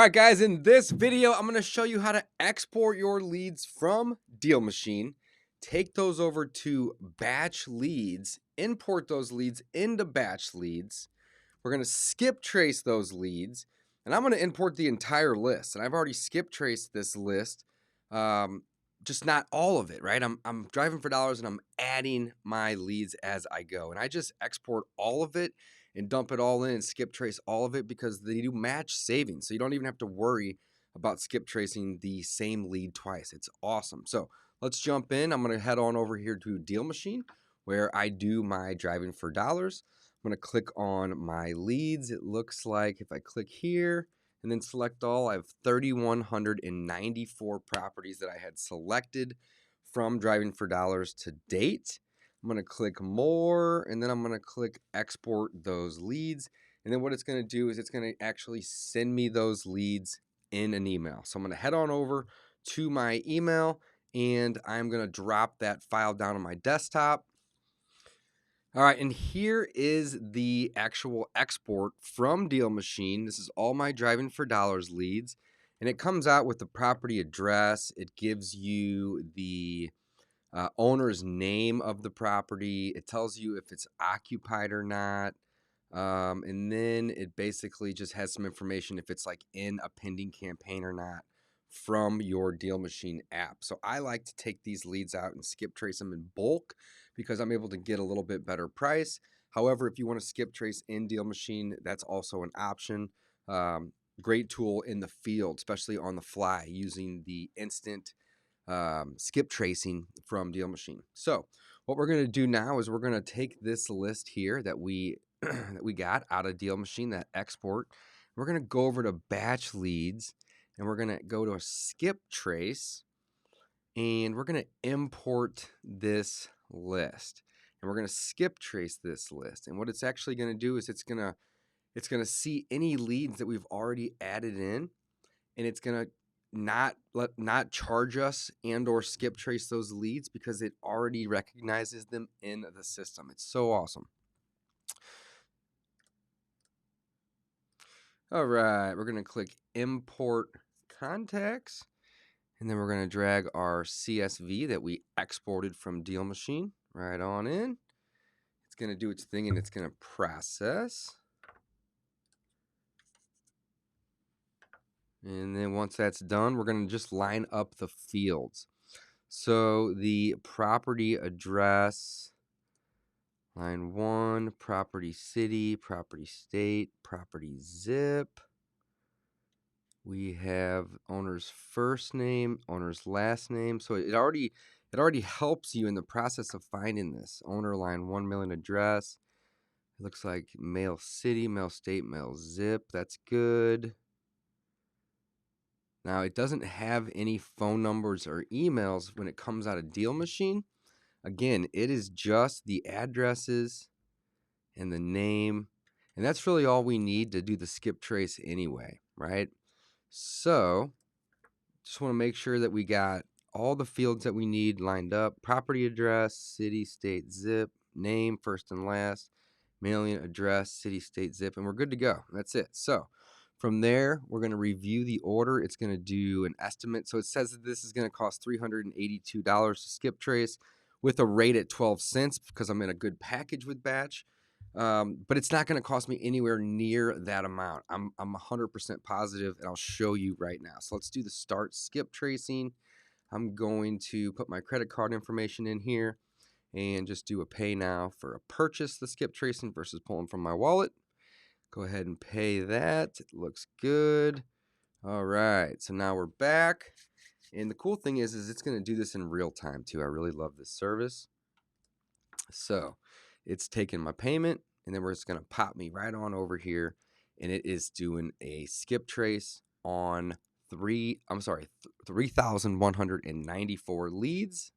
All right, guys, in this video, I'm going to show you how to export your leads from Deal Machine, take those over to BatchLeads, import those leads into BatchLeads. We're going to skip trace those leads, and I'm going to import the entire list. And I've already skip traced this list, just not all of it, right? I'm driving for dollars and I'm adding my leads as I go. And I just export all of it and dump it all in and skip trace all of it because they do match savings. So you don't even have to worry about skip tracing the same lead twice. It's awesome. So let's jump in. I'm going to head on over here to Deal Machine where I do my driving for dollars. I'm going to click on my leads. It looks like if I click here and then select all, I have 3,194 properties that I had selected from driving for dollars to date. I'm going to click more, and then I'm going to click export those leads. And then what it's going to do is it's going to actually send me those leads in an email. So I'm going to head on over to my email, and I'm going to drop that file down on my desktop. All right, and here is the actual export from Deal Machine. This is all my driving for dollars leads, and it comes out with the property address. It gives you the owner's name of the property. It tells you if it's occupied or not. And then it basically just has some information if it's like in a pending campaign or not from your Deal Machine app. So I like to take these leads out and skip trace them in bulk because I'm able to get a little bit better price. However, if you want to skip trace in Deal Machine, that's also an option. Great tool in the field, especially on the fly using the instant skip tracing from Deal Machine. So what we're going to do now is we're going to take this list here that we that we got out of Deal Machine, that export. We're going to go over to BatchLeads and we're going to go to a skip trace and we're going to import this list and we're going to skip trace this list. And what it's actually going to do is it's going to see any leads that we've already added in, and it's going to not charge us and or skip trace those leads because it already recognizes them in the system. It's so awesome. All right, we're going to click import contacts, and then we're going to drag our CSV that we exported from Deal Machine right on in. It's going to do its thing and it's going to process. And then once that's done, we're going to just line up the fields. So the property address, line 1, property city, property state, property zip. We have owner's first name, owner's last name. So it already helps you in the process of finding this. Owner line 1 million address. It looks like mail city, mail state, mail zip. That's good. Now, it doesn't have any phone numbers or emails when it comes out of Deal Machine. Again, it is just the addresses and the name, and that's really all we need to do the skip trace anyway, right? So, just want to make sure that we got all the fields that we need lined up. Property address, city, state, zip, name, first and last, mailing address, city, state, zip, and we're good to go. That's it. So, from there, we're going to review the order. It's going to do an estimate. So it says that this is going to cost $382 to skip trace with a rate at 12 cents because I'm in a good package with Batch. But it's not going to cost me anywhere near that amount. I'm 100% positive, and I'll show you right now. So let's do the start skip tracing. I'm going to put my credit card information in here and just do a pay now for a purchase, the skip tracing versus pulling from my wallet. Go ahead and pay that. It looks good. All right, so now we're back. And the cool thing is it's going to do this in real time too. I really love this service. So it's taking my payment, and then we're just going to pop me right on over here, and it is doing a skip trace on 3,194 leads.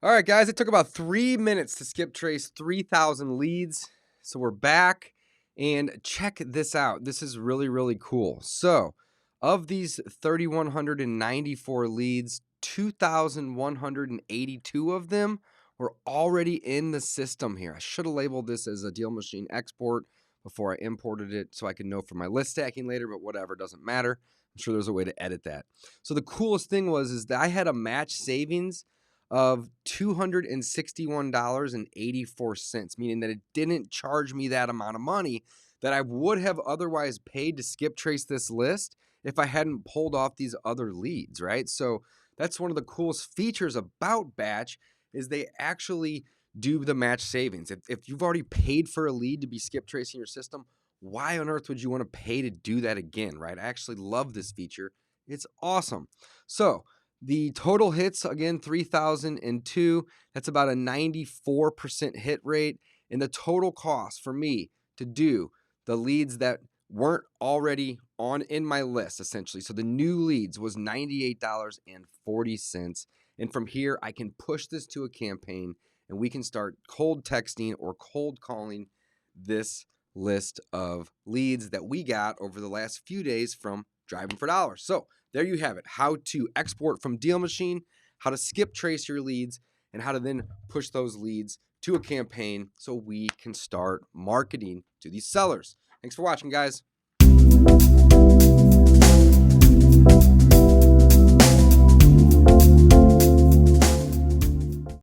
All right, guys, it took about 3 minutes to skip trace 3,000 leads. So we're back. And check this out. This is really, really cool. So of these 3,194 leads, 2,182 of them were already in the system here. I should have labeled this as a Deal Machine export, before I imported it so I could know for my list stacking later, but whatever, doesn't matter. I'm sure there's a way to edit that. So the coolest thing is that I had a match savings of $261.84, meaning that it didn't charge me that amount of money that I would have otherwise paid to skip trace this list if I hadn't pulled off these other leads, right? So that's one of the coolest features about Batch is they actually do the match savings. If you've already paid for a lead to be skip tracing your system, why on earth would you want to pay to do that again, right? I actually love this feature. It's awesome. So the total hits, again, 3,002. That's about a 94% hit rate. And the total cost for me to do the leads that weren't already in my list, essentially. So the new leads was $98.40. And from here, I can push this to a campaign and we can start cold texting or cold calling this list of leads that we got over the last few days from Driving for Dollars. So there you have it, how to export from Deal Machine, how to skip trace your leads, and how to then push those leads to a campaign so we can start marketing to these sellers. Thanks for watching, guys.